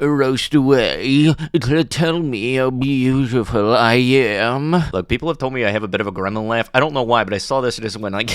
roast away to tell me how beautiful I am. Look, people have told me I have a bit of a gremlin laugh. I don't know why, but I saw this and just went like...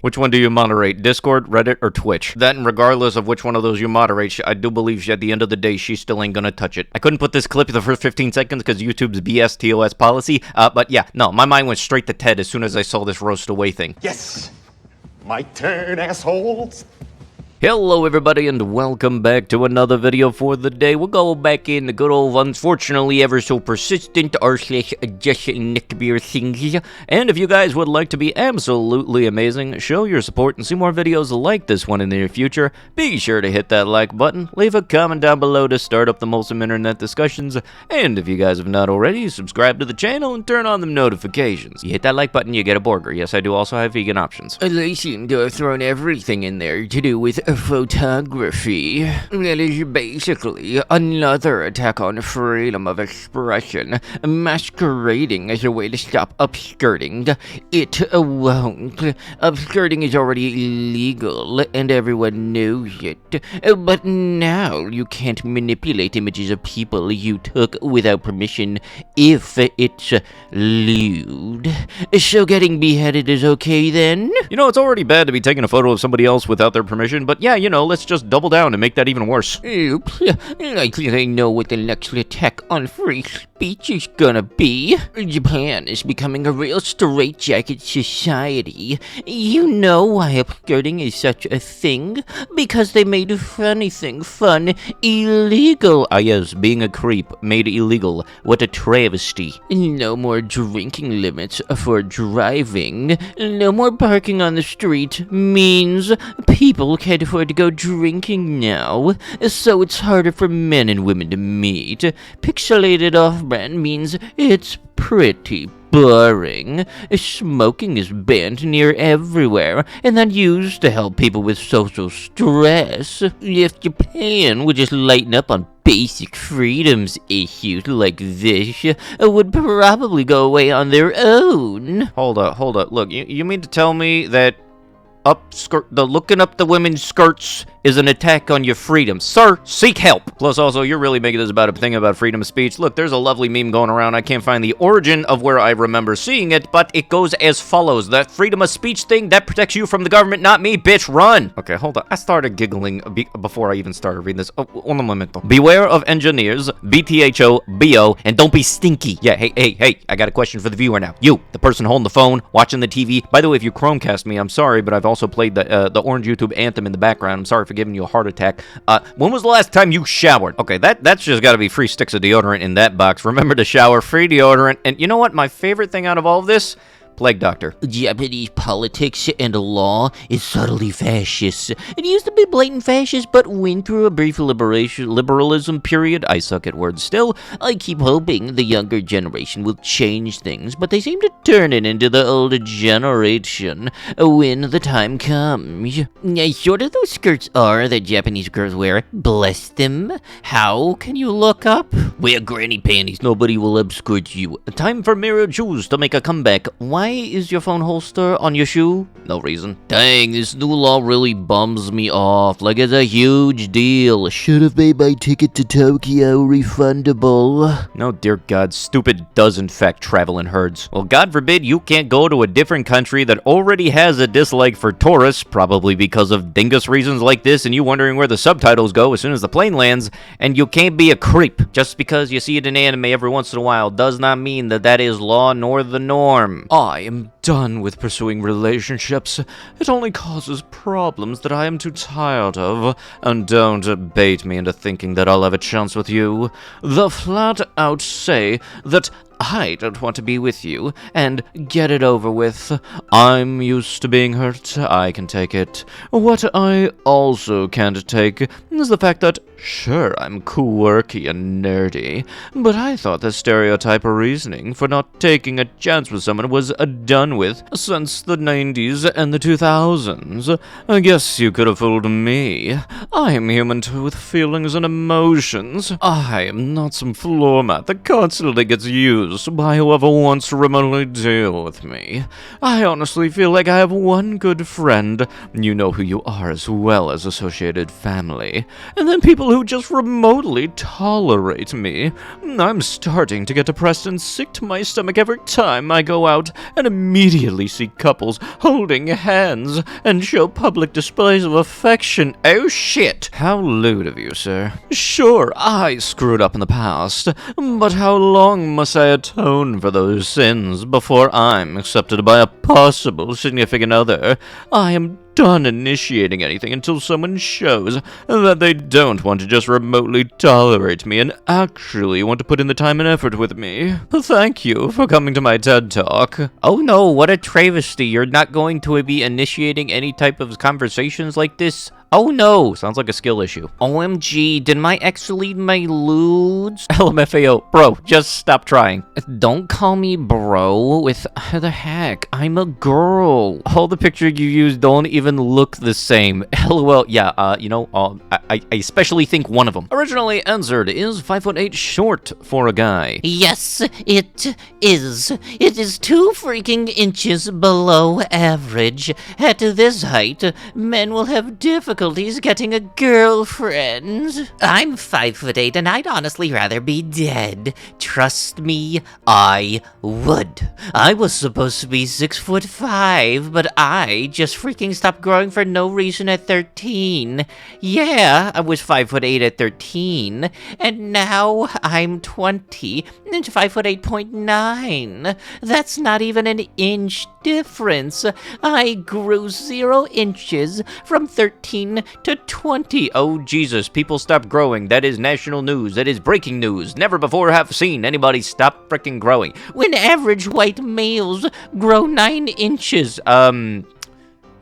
Which one do you moderate? Discord, Reddit, or Twitch? That, and regardless of which one of those you moderate, I do believe at the end of the day, she still ain't gonna touch it. I couldn't put this clip in the first 15 seconds because YouTube's BS TOS policy, but yeah, no, my mind went straight to Ted as soon as I saw this roast away thing. Yes! My turn, assholes! Hello everybody and welcome back to another video for the day. We'll go back in the good old, unfortunately ever so persistent r/justneckbeardthings. And if you guys would like to be absolutely amazing, show your support and see more videos like this one in the near future, be sure to hit that like button, leave a comment down below to start up the wholesome internet discussions, and if you guys have not already, subscribe to the channel and turn on the notifications. You hit that like button, you get a burger. Yes, I do also have vegan options. They seem to have thrown everything in there to do with photography. That is basically another attack on freedom of expression, masquerading as a way to stop upskirting. It won't. Upskirting is already illegal, and everyone knows it. But now you can't manipulate images of people you took without permission if it's lewd. So getting beheaded is okay then? You know, it's already bad to be taking a photo of somebody else without their permission, but yeah, you know, let's just double down and make that even worse. Oops, I think I know what the next attack on free speech is gonna be. Japan is becoming a real straitjacket society. You know why upskirting is such a thing? Because they made anything fun illegal. Ah yes, being a creep made illegal. What a travesty. No more drinking limits for driving. No more parking on the street means people can't afford to go drinking now, so it's harder for men and women to meet. Pixelated off-brand means it's pretty boring. Smoking is banned near everywhere, and then used to help people with social stress. If Japan would just lighten up on basic freedoms issues like this, would probably go away on their own. Hold up. Look, you mean to tell me that looking up the women's skirts is an attack on your freedom? Sir, seek help! Plus, also, you're really making this about a thing about freedom of speech. Look, there's a lovely meme going around. I can't find the origin of where I remember seeing it, but it goes as follows. That freedom of speech thing, that protects you from the government, not me, bitch, run! Okay, hold on. I started giggling before I even started reading this. Oh, un momento. Beware of engineers, BTHO, and don't be stinky. Yeah, hey, I got a question for the viewer now. You, the person holding the phone, watching the TV. By the way, if you Chromecast me, I'm sorry, but I've also played the Orange YouTube anthem in the background. I'm sorry for giving you a heart attack. When was the last time you showered? Okay, that's just gotta be free sticks of deodorant in that box. Remember to shower, free deodorant, and you know what? My favorite thing out of all of this? Plague Doctor. Japanese politics and law is subtly fascist. It used to be blatant fascist, but went through a brief liberalism period. I suck at words still. I keep hoping the younger generation will change things, but they seem to turn it into the older generation when the time comes. Short of those skirts are that Japanese girls wear, bless them. How can you look up? Wear granny panties, nobody will upskirt you. Time for mirror Jews to make a comeback. Why is your phone holster on your shoe? No reason. Dang, this new law really bums me off. Like it's a huge deal. Should have made my ticket to Tokyo refundable. No, dear God, stupid does in fact travel in herds. Well, God forbid you can't go to a different country that already has a dislike for tourists, probably because of dingus reasons like this, and you wondering where the subtitles go as soon as the plane lands, and you can't be a creep. Just because you see it in anime every once in a while does not mean that that is law nor the norm. I am done with pursuing relationships. It only causes problems that I am too tired of. And don't bait me into thinking that I'll have a chance with you. They'll flat out say that I don't want to be with you, and get it over with. I'm used to being hurt, I can take it. What I also can't take is the fact that, sure, I'm quirky and nerdy, but I thought the stereotype reasoning for not taking a chance with someone was done with since the 90s and the 2000s. I guess you could have fooled me. I am human too, with feelings and emotions. I am not some floor mat that constantly gets used is by whoever wants to remotely deal with me. I honestly feel like I have one good friend. You know who you are as well as associated family. And then people who just remotely tolerate me. I'm starting to get depressed and sick to my stomach every time I go out and immediately see couples holding hands and show public displays of affection. Oh shit! How lewd of you, sir. Sure, I screwed up in the past, but how long must I atone for those sins before I'm accepted by a possible significant other? I am done initiating anything until someone shows that they don't want to just remotely tolerate me and actually want to put in the time and effort with me. Thank you for coming to my TED Talk. Oh no, what a travesty. You're not going to be initiating any type of conversations like this? Oh no! Sounds like a skill issue. OMG, did my ex delete my lewds? LMFAO, bro, just stop trying. Don't call me bro with the heck. I'm a girl. All the pictures you use don't even look the same. LOL, yeah, I especially think one of them. Originally answered, is 5'8" short for a guy? Yes, it is. It is 2 freaking inches below average. At this height, men will have difficulties getting a girlfriend. I'm 5'8" and I'd honestly rather be dead. Trust me, I would. I was supposed to be 6'5", but I just freaking stopped growing for no reason at 13. Yeah, I was 5'8" at 13, and now I'm 20 and 5'8.9. That's not even an inch difference. I grew 0 inches from 13 to 20. Oh Jesus, people stop growing. That is national news. That is breaking news. Never before have seen anybody stop freaking growing. When average white males grow 9 inches.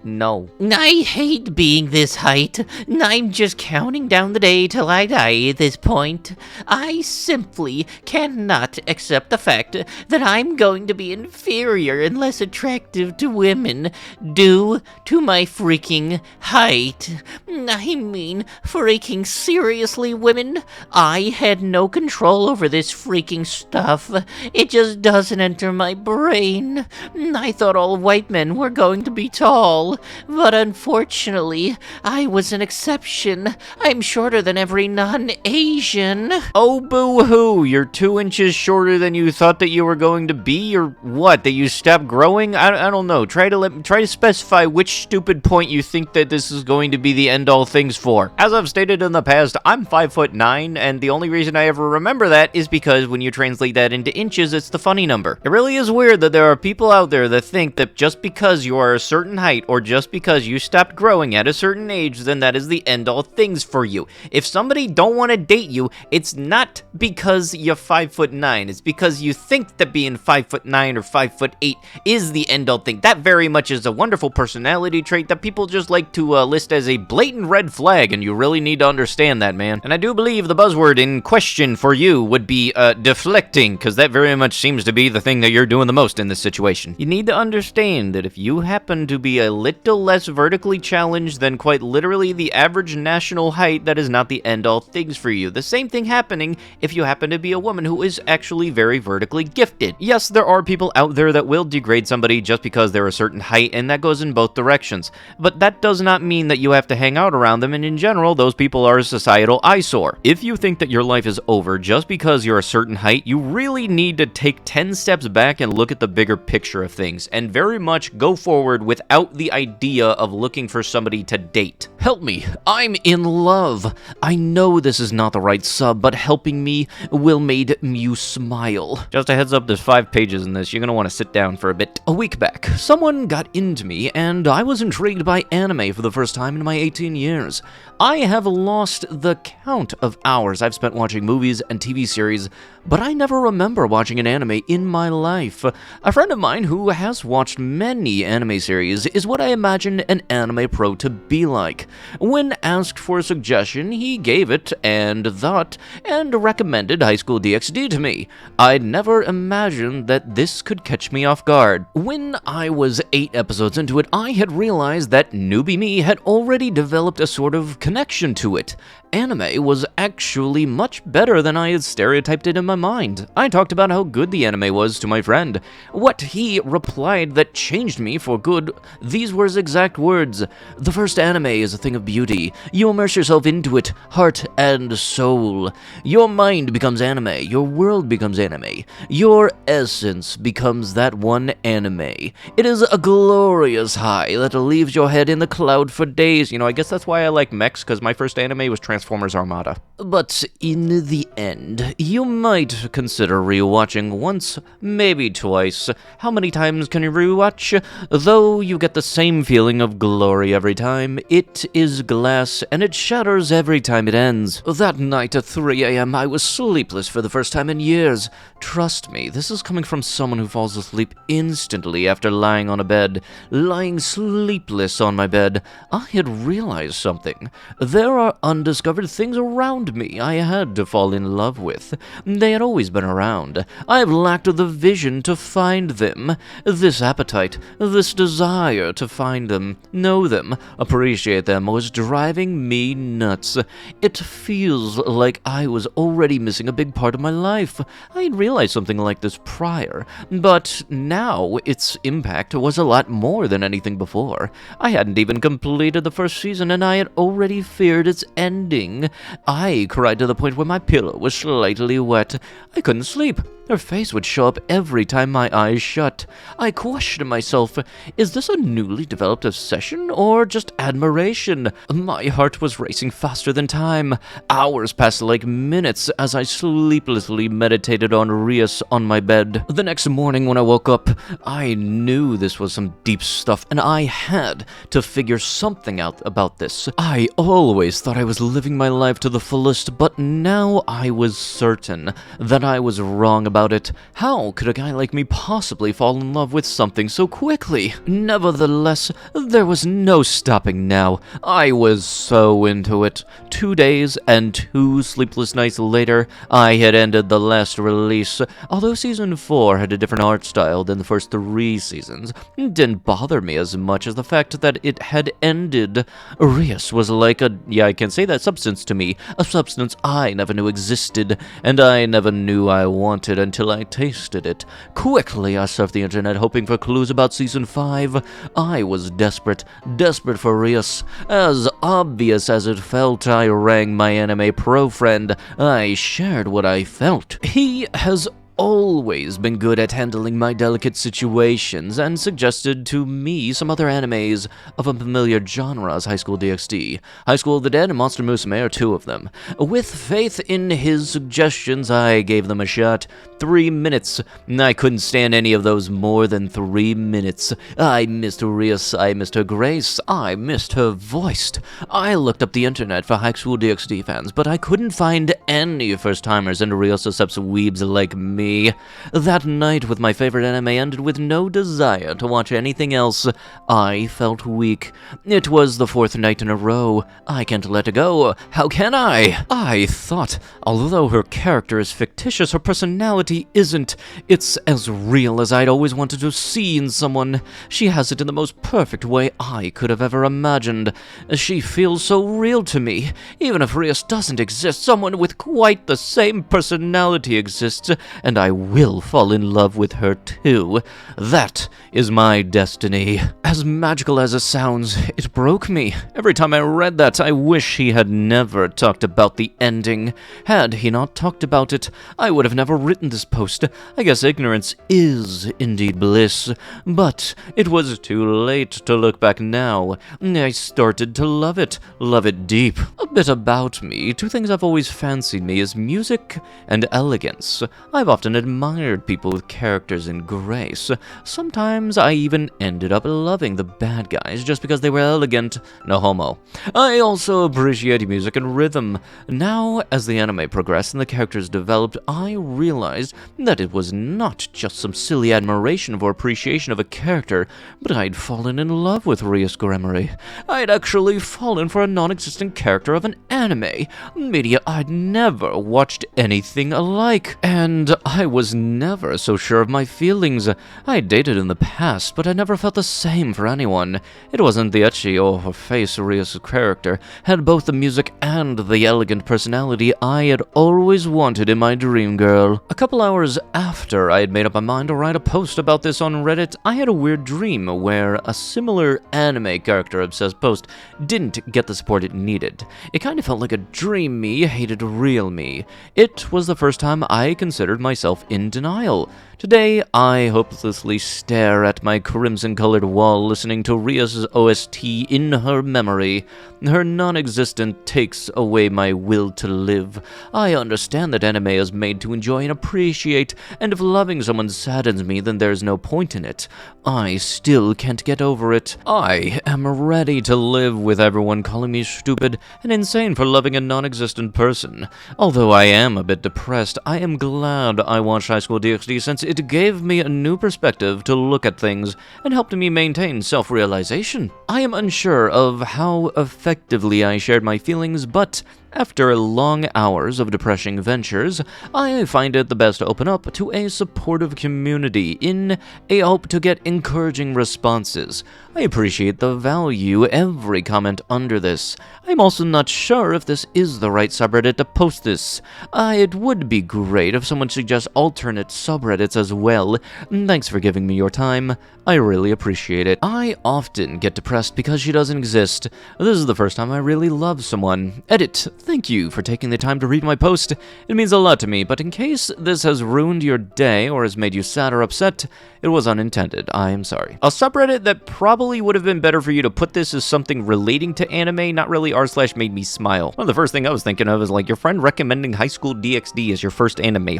No. I hate being this height. I'm just counting down the day till I die at this point. I simply cannot accept the fact that I'm going to be inferior and less attractive to women due to my freaking height. I mean, freaking seriously, women, I had no control over this freaking stuff. It just doesn't enter my brain. I thought all white men were going to be tall. But unfortunately, I was an exception. I'm shorter than every non-Asian. Oh, boo-hoo, you're 2 inches shorter than you thought that you were going to be, or what, that you stopped growing? I don't know. Try to specify which stupid point you think that this is going to be the end-all things for. As I've stated in the past, I'm 5'9", and the only reason I ever remember that is because when you translate that into inches, it's the funny number. It really is weird that there are people out there that think that just because you are a certain height, or just because you stopped growing at a certain age, then that is the end-all things for you. If somebody don't want to date you, it's not because you're 5'9", it's because you think that being 5'9" or 5'8" is the end-all thing. That very much is a wonderful personality trait that people just like to list as a blatant red flag, and you really need to understand that, man. And I do believe the buzzword in question for you would be deflecting, because that very much seems to be the thing that you're doing the most in this situation. You need to understand that if you happen to be a little less vertically challenged than quite literally the average national height, that is not the end-all things for you. The same thing happening if you happen to be a woman who is actually very vertically gifted. Yes, there are people out there that will degrade somebody just because they're a certain height, and that goes in both directions. But that does not mean that you have to hang out around them, and in general, those people are a societal eyesore. If you think that your life is over just because you're a certain height, you really need to take 10 steps back and look at the bigger picture of things, and very much go forward without the idea of looking for somebody to date. Help me, I'm in love. I know this is not the right sub, but helping me will make you smile. Just a heads up, there's 5 pages in this. You're gonna want to sit down for a bit. A week back, someone got into me, and I was intrigued by anime for the first time in my 18 years. I have lost the count of hours I've spent watching movies and TV series, but I never remember watching an anime in my life. A friend of mine who has watched many anime series is what I I imagine an anime pro to be like. When asked for a suggestion, he gave it, and recommended High School DxD to me. I'd never imagined that this could catch me off guard. When I was 8 episodes into it, I had realized that newbie me had already developed a sort of connection to it. Anime was actually much better than I had stereotyped it in my mind. I talked about how good the anime was to my friend. What he replied that changed me for good, these were his exact words. "The first anime is a thing of beauty. You immerse yourself into it, heart and soul. Your mind becomes anime. Your world becomes anime. Your essence becomes that one anime. It is a glorious high that leaves your head in the cloud for days." I guess that's why I like mechs, because my first anime was Transformers Armada. But in the end, you might consider rewatching once, maybe twice. How many times can you rewatch? Though you get the same feeling of glory every time, it is glass and it shatters every time it ends. That night at 3 a.m. I was sleepless for the first time in years. Trust me, this is coming from someone who falls asleep instantly after lying on a bed. Lying sleepless on my bed, I had realized something. There are undiscovered things around me I had to fall in love with. They had always been around. I've lacked the vision to find them. This appetite, this desire to find them, know them, appreciate them was driving me nuts. It feels like I was already missing a big part of my life. I had realized something like this prior, but now its impact was a lot more than anything before. I hadn't even completed the first season and I had already feared its ending. I cried to the point where my pillow was slightly wet. I couldn't sleep. Her face would show up every time my eyes shut. I questioned myself, is this a newly developed obsession or just admiration? My heart was racing faster than time. Hours passed like minutes as I sleeplessly meditated on Rias on my bed. The next morning when I woke up, I knew this was some deep stuff and I had to figure something out about this. I always thought I was living my life to the fullest, but now I was certain that I was wrong about it. How could a guy like me possibly fall in love with something so quickly? Nevertheless, there was no stopping now. I was so into it. 2 days and 2 sleepless nights later, I had ended the last release. Although Season 4 had a different art style than the first 3 seasons, it didn't bother me as much as the fact that it had ended. Rias was like I can say that substance to me, a substance I never knew existed, and I never knew I wanted until I tasted it. Quickly, I surfed the internet hoping for clues about Season 5. I was desperate for Rias. As obvious as it felt, I rang my anime pro friend. I shared what I felt. He has always been good at handling my delicate situations and suggested to me some other animes of a familiar genre as High School DxD. High School of the Dead and Monster Musume are 2 of them. With faith in his suggestions, I gave them a shot. 3 minutes. I couldn't stand any of those more than 3 minutes. I missed Rias, I missed her grace, I missed her voice. I looked up the internet for High School DxD fans, but I couldn't find any first-timers and Rias accepts weebs like me. That night with my favorite anime ended with no desire to watch anything else. I felt weak. It was the 4th night in a row. I can't let it go. How can I? I thought, although her character is fictitious, her personality isn't. It's as real as I'd always wanted to see in someone. She has it in the most perfect way I could have ever imagined. She feels so real to me. Even if Rias doesn't exist, someone with quite the same personality exists, and I will fall in love with her too. That is my destiny. As magical as it sounds, it broke me. Every time I read that, I wish he had never talked about the ending. Had he not talked about it, I would have never written this post. I guess ignorance is indeed bliss. But it was too late to look back now. I started to love it deep. A bit about me, 2 things I've always fancied me is music and elegance. I've often often admired people with characters and grace. Sometimes I even ended up loving the bad guys just because they were elegant. No homo. I also appreciate music and rhythm. Now, as the anime progressed and the characters developed, I realized that it was not just some silly admiration or appreciation of a character, but I'd fallen in love with Rias Gremory. I'd actually fallen for a non-existent character of an anime, media I'd never watched anything alike, and I was never so sure of my feelings. I dated in the past, but I never felt the same for anyone. It wasn't the ecchi or her face. Rias' character had both the music and the elegant personality I had always wanted in my dream girl. A couple hours after I had made up my mind to write a post about this on Reddit, I had a weird dream where a similar anime character-obsessed post didn't get the support it needed. It kind of felt like a dream me hated real me. It was the first time I considered myself in denial. Today, I hopelessly stare at my crimson-colored wall listening to Rias' OST in her memory. Her non-existent takes away my will to live. I understand that anime is made to enjoy and appreciate, and if loving someone saddens me, then there's no point in it. I still can't get over it. I am ready to live with everyone calling me stupid and insane for loving a non-existent person. Although I am a bit depressed, I am glad I watched High School DxD since it gave me a new perspective to look at things and helped me maintain self-realization. I am unsure of how effectively I shared my feelings, but after long hours of depressing ventures, I find it the best to open up to a supportive community in a hope to get encouraging responses. I appreciate the value every comment under this. I'm also not sure if this is the right subreddit to post this. It would be great if someone suggests alternate subreddits as well. Thanks for giving me your time. I really appreciate it. I often get depressed because she doesn't exist. This is the first time I really love someone. Edit. Thank you for taking the time to read my post. It means a lot to me, but in case this has ruined your day or has made you sad or upset, it was unintended. I am sorry. A subreddit that probably would have been better for you to put this as something relating to anime, not really r/made me smile. Well, the first thing I was thinking of is like your friend recommending High School DxD as your first anime.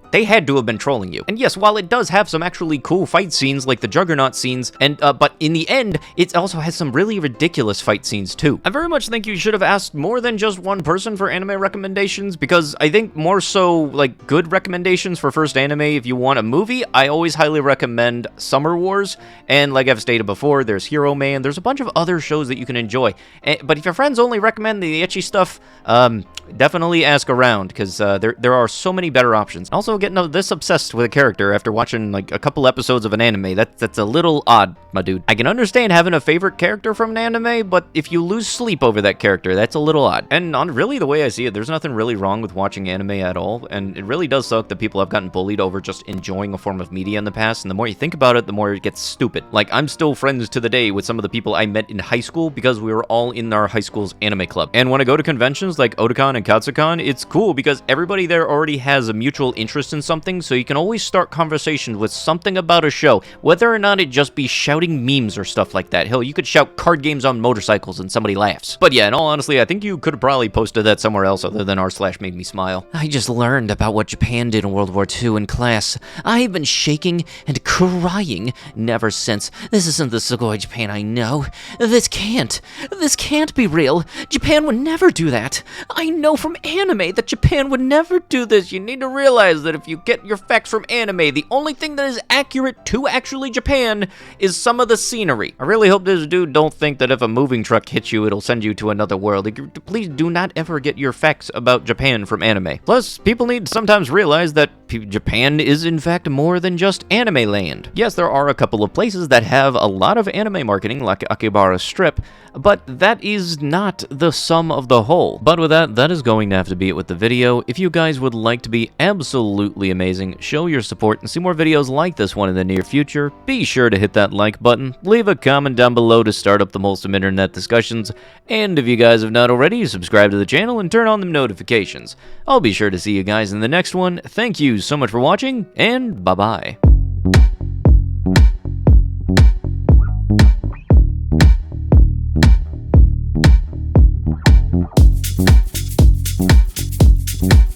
They had to have been trolling you. And yes, while it does have some actually cool fight scenes, like the Juggernaut scenes, but in the end, it also has some really ridiculous fight scenes too. I very much think you should have asked more than just one person for anime recommendations, because I think more so, like, good recommendations for first anime. If you want a movie, I always highly recommend Summer Wars, and like I've stated before, there's Hero Man, there's a bunch of other shows that you can enjoy. But if your friends only recommend the ecchi stuff, definitely ask around, because there are so many better options. Also, getting this obsessed with a character after watching like a couple episodes of an anime, that's a little odd, my dude. I can understand having a favorite character from an anime, but if you lose sleep over that character, that's a little odd. And on really the way I see it, there's nothing really wrong with watching anime at all, and it really does suck that people have gotten bullied over just enjoying a form of media in the past, and the more you think about it, the more it gets stupid. Like, I'm still friends to the day with some of the people I met in high school because we were all in our high school's anime club. And when I go to conventions like Otakon and Katsucon, it's cool because everybody there already has a mutual interest in something, so you can always start conversations with something about a show, whether or not it just be shouting memes or stuff like that. Hell, you could shout card games on motorcycles and somebody laughs. But yeah, in all honesty, I think you could have probably posted that somewhere else other than r/made me smile. I just learned about what Japan did in World War II in class. I've been shaking and crying never since. This isn't the Sugoi Japan I know. This can't be real. Japan would never do that. I know from anime that Japan would never do this. You need to realize that if you get your facts from anime, the only thing that is accurate to actually Japan is some of the scenery. I really hope this dude don't think that if a moving truck hits you, it'll send you to another world. Please do not ever get your facts about Japan from anime. Plus, people need to sometimes realize that Japan is in fact more than just anime land. Yes, there are a couple of places that have a lot of anime marketing, like Akihabara Strip, but that is not the sum of the whole. But with that, that is going to have to be it with the video. If you guys would like to be absolutely amazing, show your support, and see more videos like this one in the near future, be sure to hit that like button, leave a comment down below to start up the wholesome internet discussions, and if you guys have not already, subscribe to the channel and turn on the notifications. I'll be sure to see you guys in the next one. Thank you so much for watching, and bye-bye. You